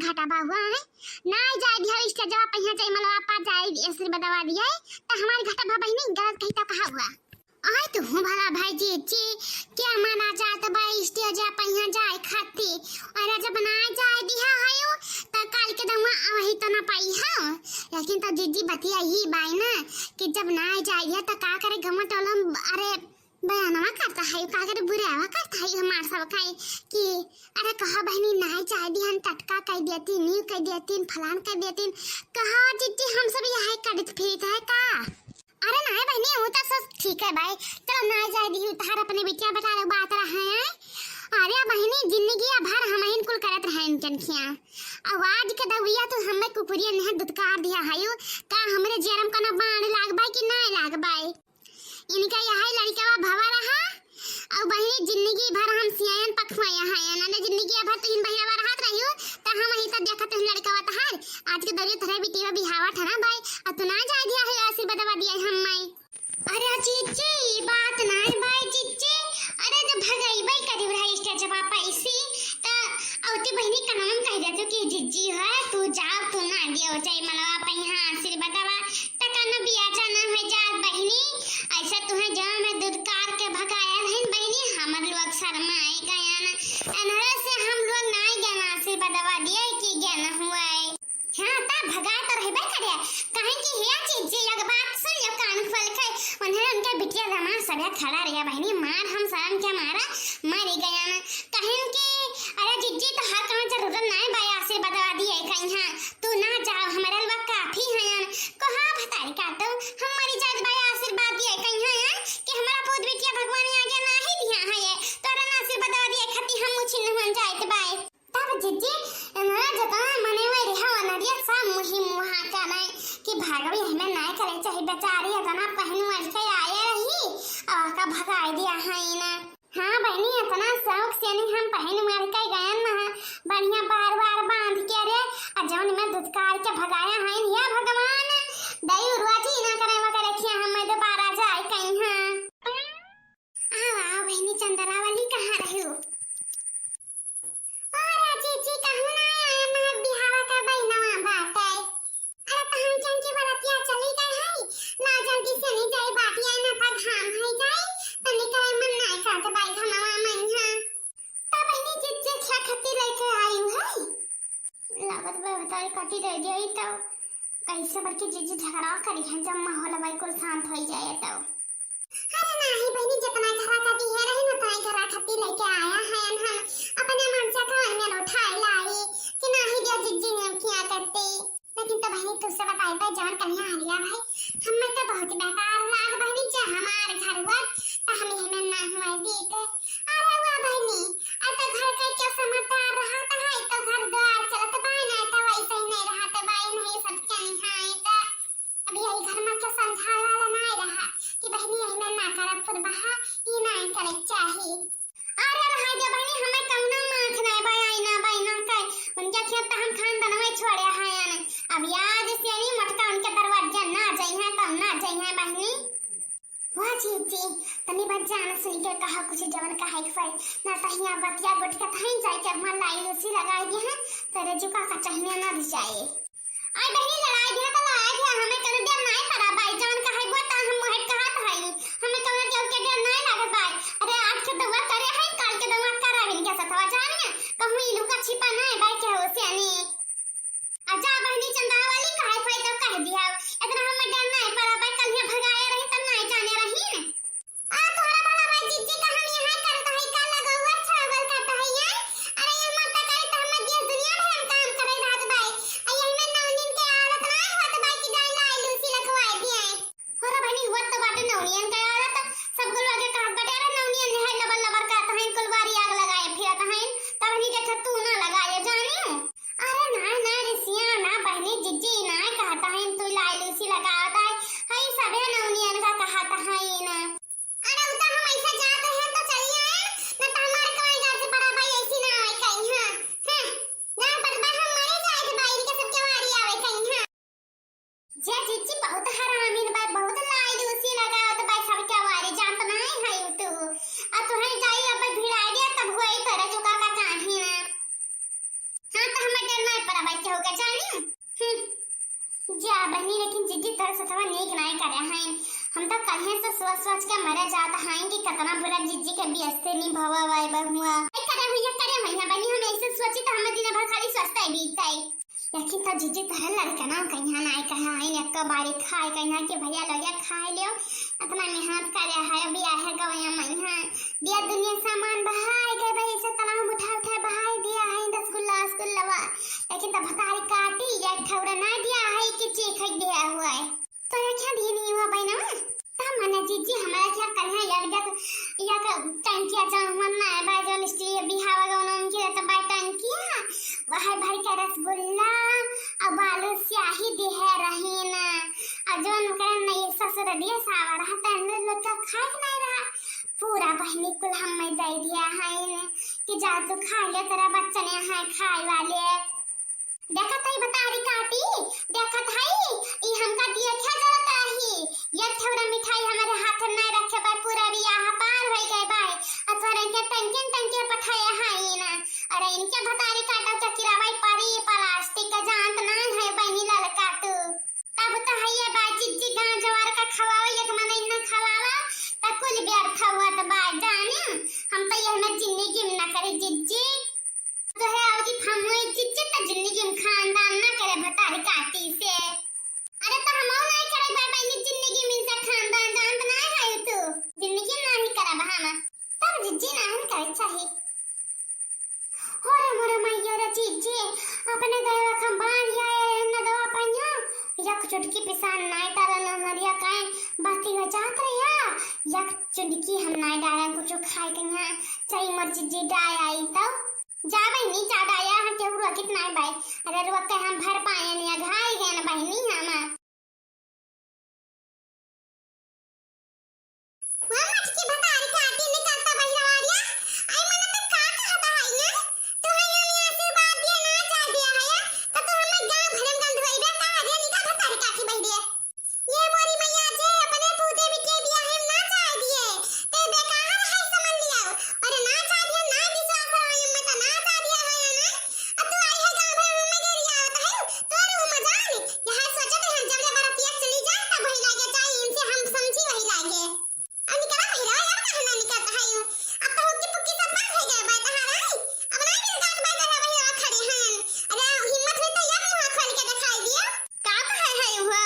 घाटा बा हुआ है ना जाए दिया इस जगह पहिया जाए मतलब आपा जाए ऐसे बदवा दिया तो हमारे घाटा बा बहनी गलत कही तो कहा हुआ आए तो हूँ भला भाई जी क्या माना जाए तो भाई इस जगह पहिया जाए खाती और जब बनाए जाए दिया है तो काल के दम वही तो ना पाई है लेकिन तो जीजी बतिया ही बाई ना कि जब ना जाए तो का करे गमट वाला अरे बयानवा करता है का करे बुरावा करता है हमार सब खाई कि अरे कहा बहनी ना चाय दी हम टटका कह देती न्यू कह देती फलान कह देती कहा जीजी हम सब यहाँ कड़ित फिरत है का अरे ना बहनी वो तो सब ठीक है भाई चलो ना जाए दी तार अपने बिटिया बता बात रहा है अरे बहनी जिंदगी भर हम इन कुल करत रहे इनकनखिया आवाज के दविया तो हमें कुकुरिया ने दुदकार दिया है का हमरे जरम का ना बाण लाग बाई कि ना लाग बाई इनका यही लड़का भवा रहा और बहनी जिंदगी भर हम सियान पखवाया है ना जिंदगी भर तो इन बहिरा रहत रहियो त हम ही त देखत है लड़का तहार आज के दरिया थरे बिटिया बिहावा ठना भाई अब तो ना जा दिया है आशीर्वाद दिया हम मैं अरे चीची बात ना है भाई चीची अरे जब भगाई भाई करी रहा इसका जवाब पैसी त औती बहनी का नाम कह देतो कि जिज्जी है तू जा तू ना दियो चाहे मला पहिया आशीर्वाद त कन बिया जाना है जा बहनी ऐसा तुम्हें जहाँ में दुदकार के भगाया है बहनी हमर लोग शर्माए गया ना अनहरा से हम लोग ना ज्ञान आशीर्वाद दिया कि ज्ञान हुआ है हां ता भगा तो रहबे करे कहे कि हे चीज एक बात सुन लो कान खोल के उन्हें उनके बिटिया जमा सब खड़ा रहा बहनी मार हम शर्म के मारा मर गया ना कहे कि अरे जिज्जी तो हर काम जरूरत ना है भाई आशीर्वाद दिए कहीं तू ना जाओ हमारे लोग काफी है कहा बताई का तो हमारी जात भाई आशीर्वाद दिए कहीं कि हमारा पोत बिटिया भगवान आगे ना ही दिया है ये तोरा ना आशीर्वाद दिए खती हम मुछिन हो जाए भाई तब जिज्जी ना जता मने में रहा नरिया सा मुही मुहा का नहीं कि भागवी हमें ना करे चाहे बेचारी इतना पहनू आज के आए रही और का भगाई दिया है ना हां बहनी इतना शौक से नहीं हम पहन मार के गए ना बढ़िया बार-बार बांध के रे अजौन में दुदकार के भगाया है या भगवान दई उर्वाची ना करे वा करे रखिया हम दोबारा जाए कहीं हां आ बहनी चंद्रावली कहां रही हो चीची कहूं ना आया महक बिहावा का बहनवा बात है अरे तहन चंकी बरतिया चली गई है ना जल्दी से नहीं जाई बाटिया ना पर घाम है जाई तो निकले मन ना करत बाई घमवा मन हां तब बहनी चिच्चे क्या खती लेके आई है लागत बे बताई कटी रह गई तो कैसे बड़के जीजी झगड़ा करी है जब माहौल भाई कुल शांत हो जाए तो अरे नहीं बहनी जितना घरा का दी है रही ना ताई घरा खती लेके आया है हम अपने मन से कान में उठाए लाई कि नहीं दिया जिज्जी ने किया करते लेकिन तो बहनी तुझसे बताई भाई जान कन्या हरिया भाई हमें तो बहुत बेकार लाग बहनी जे हमारे घर हुआ तो हम हमें ना हुआ दीते अरे वाह बहनी अब तो घर का क्या समझदार रहा तो है तो घर द्वार चलत बाई ना तो वैसे ही नहीं रहा तो बाई नहीं सब क्या नहीं है तो अब यही घर में क्या समझा वाला नहीं रहा कि बहनी हमें ना करब फिर बहा ये नहीं करे चाहिए अरे रहा दे बहनी हमें कौना माख नहीं बाई ना कह उनके खेत हम खानदान में छोड़े हैं अब याद से नहीं मटका उनके दरवाजा ना जाई है तब ना जाई है बहनी वाह जी तनी बात जान सुन के कहा कुछ जवन का है फिर ना तहिया बतिया गुट के थई जाए के मन लाई लूसी लगाई दी है तेरे जुका का चहने ना दी जाए आई बहनी लड़ाई दिया तो लड़ाई दिया हमें कर दे नहीं पड़ा भाई जान का है बता हम मोहट कहत है हमें कौन के डर नहीं लागत भाई अरे आज के दवा करे है काल के दवा करा बिन के सतवा जानिए कहूं इलू का छिपा नहीं भाई के हो सियानी आजा बहनी चंद्रावली कहे कोई तो कह दिया इतना हमें डर नहीं पड़ा भाई कल ये भगाया रही तब नहीं जाने रही आ तोरा बड़ा भाई जीजी का हम यहां करता है का लगा हुआ छावल करता है ये अरे ये मत करे तो हम देश दुनिया में हम काम करे रात भाई यही में 9 दिन के आदत नहीं होत करे हैं। हम तो कहीं से सोच सोच के मरे जाता हैं कि कितना बुरा जीजी के बेइज्जती नहीं भवा वाई बहुआ करे भैया बनी। हम ऐसे सोची तो हम दिन भर खाली सोचते ही बीतते लेकिन तो जीजी तरह लड़का ना कहीं ना कहा है एक बारी खाए कहीं कि भैया लगे खाए लियो इतना मेहनत करे है अभी आए गवैया महीना दिया दुनिया सामान बहाए गए भाई से तलाव उठा बहाए दिया है रसगुल्ला लेकिन तब भतारी काटी या ठौरा ना दिया है कि चीख दिया हुआ है तो ये क्या दी नहीं हुआ बहना तब मने जीजी हमारा क्या कर है या का टंकिया जमन ना है भाई जो मिस्त्री बिहावा गवन उनके तो बाय टंकिया वह भर के रसगुल्ला अब आलू स्याही दे है रहे ना अजोन का नहीं ससुर दिए सावा रहा तने लोग का खाए नहीं रहा पूरा बहनी कुल हम में दे दिया है कि जा तू खा ले तेरा बच्चा ने है खाए वाले देखत है बतारी काटी देखत है ई हमका दिए क्या जरूरत है ये थोड़ा मिठाई हमारे हाथ में नहीं रखे पर पूरा बियाह पार हो गए भाई अथवा इनके टंके पठाया है ना अरे इनके बतारी काटा चकिरा भाई परी प्लास्टिक का जानत ना है बहनी ललका तू तब तो है ये बाजी जी गांव जवार का खवाओ एक मन इन्ना खवावा त कुल व्यर्थ हुआ त बाय जाने हम तो ये में जिंदगी में ना करे जिज्जी तो है और की हमवे चिच्चे त जिंदगी में खानदान ना करे बतारी काटी से अरे तो हम नहीं करे बाबा नी जिंदगी में से खानदान जानत ना है तू जिंदगी नहीं करे बहाना तब जिज्जी नहीं करे चाहिए होरे मोरे मैया रे जिज्जी अपने गया खंबान या न दवा पन्या एक चुटकी पिसान नहीं डाला न मरिया काए बाती हो जात रहा एक चुटकी हम नहीं डाला कुछ खाए कन्या चाहे मर्जी जी डाय आई तब जा बहनी ज्यादा आया हम के रुआ कितना है भाई अरे रुआ के हम भर पाए नहीं घाई गए ना बहनी हम मामा की बतारी काटी निकलता बहिरवारिया आई मने तो का कहता है ना तो है हम आशीर्वाद दिया ना जा दिया है तो हमें गांव भरम गंध होइबे का रे निका बतारी काटी बहिरिया ये मोरी मैया जे अपने पूते बिके दिया हम ना जा दिए ते बेकार है समझ लिया अरे ना जा दिया ना विश्वास है हम में तो ना जा दिया है ना अब तू आई है गांव भर में गेरिया होता है तो रू मजाल यहां सोचे तो हम जब बरातिया चली जाए तब वही लागे चाहिए इनसे हम समझी वही लागे अब निकला बहिरा यार कहना निकलता है अब तो हुक्की पुक्की सब बंद हो गए बात हां अब ना मेरे गांव में रहे बहिरा खड़े हैं अरे हिम्मत हुई तो यार मुंह खोल के दिखाई दिया का है हुआ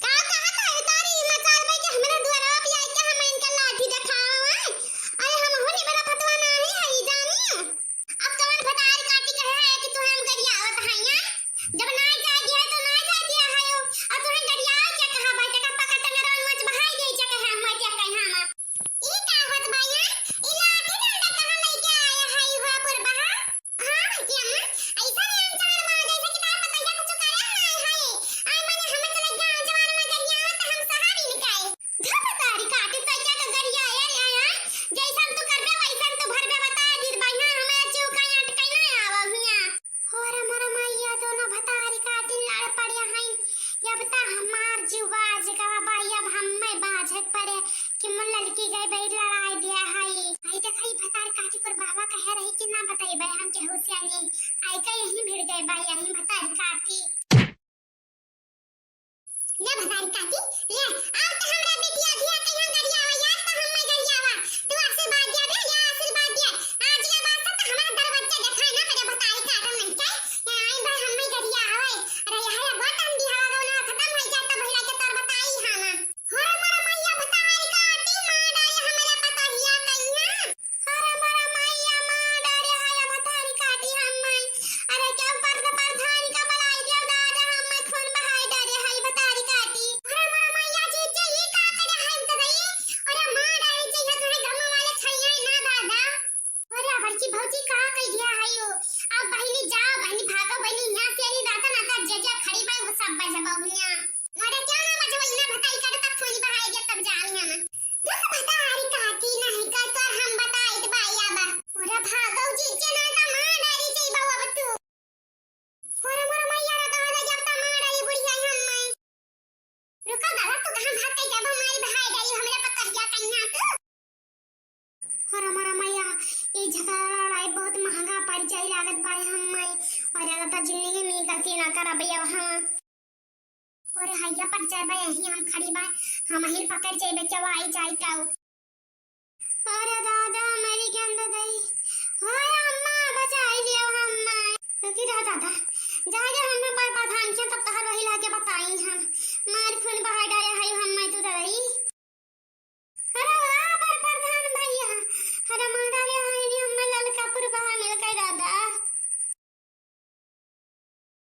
का कहता है तारी मचाल भाई के हमारे द्वारा पे आई के हम इनका लाठी दिखावा अरे हम होनी बड़ा फतवा ना है जानी अब कौन बतार काटी कहे है कि तू हम गरिया आवत है जब ना जा दिया तो ना जा दिया है अब तू हम गरिया क्या कहा भाई का पकड़ के रन मच बहाई गई क्या कहे हम क्या कहे हम ई का होत भैया ई लाठी डंडा कहां लेके आया है हुआ पुरबा हां कि अम्मा ऐसा नहीं चार मार जैसे कि तार पता कुछ करे है आई माने हम चले गांव जवान में गरिया आवत हम सहारी निकाय धपतारी काटी तो क्या का गरिया आया जैसा तू करबे वैसा तू भरबे बता दी भैया हमें चौका अटकाई ना आवा हिया होरे मोर मैया दोनों भतारी काटी लड़ पड़िया है या बता हमार जुबाज का भाई अब हम में बाझक पड़े कि मन लड़की गई भाई लड़ाई दिया है आई देखई भतारी काटी पर बाबा कह रही कि ना बताई भाई हम के होशियारी आई का यही भिड़ गए भाई यही भतारी काटी ले भतारी काटी ले अब तो हमरा बेटिया धिया कहिया गरिया हो यार तो हम में गरिया वा तू आशीर्वाद दिया बे या आशीर्वाद दिया आज के बाद तो हमारा दरवाजा देखा ना मेरे भतारी काटन नहीं के आई भाई हम में गरिया होए अरे यार बहुत हम दिया ना खत्म हो जाता भैया के तर बताई हां होरे मोर मैया भतारी काटी मार डाले हमारे पता हिया कहिया होरे मोर मैया मार डाले हाया भतारी काटी हम में अरे क्या पर धारी का बलाई दिया दादा हम में खून बहाई डाले हाई भतारी काटी होरे मोर मैया जी ये का करे हम तो रही अरे मार डाले चाहिए थोड़े गम वाले छैया ना दादा अरे बड़की भौजी का कह दिया है यो अब बहनी जाओ बहनी भागो बहनी यहां से नहीं दाता ना था जे खड़ी बाई वो सब बाई जबाउनिया अरे क्या ना मजे वही ना भताई काटे तक फोनी बहाई गया तब जानिया ना दुख भतारी काटी नहीं का तो हम बताई तो भाई आबा अरे भागो जी जे ना ता मार डाली चाहिए बाबा बतू अरे मोर मैया रा कहा जब ता मार डाली बुढ़िया हम में रुको दादा तू कहां भाग के जब हमारी बहाई डाली हमरे पता क्या कन्या तू अरे मोर मैया ये झगड़ा लड़ाई बहुत महंगा पड़ जाई लागत बाई हम में और अगर तो जिंदगी में गलती ना कर भैया हां और हैया पर जाबे यही हम खड़ी बा हम ही पकड़ जेबे के आई जाई ताऊ। अरे दादा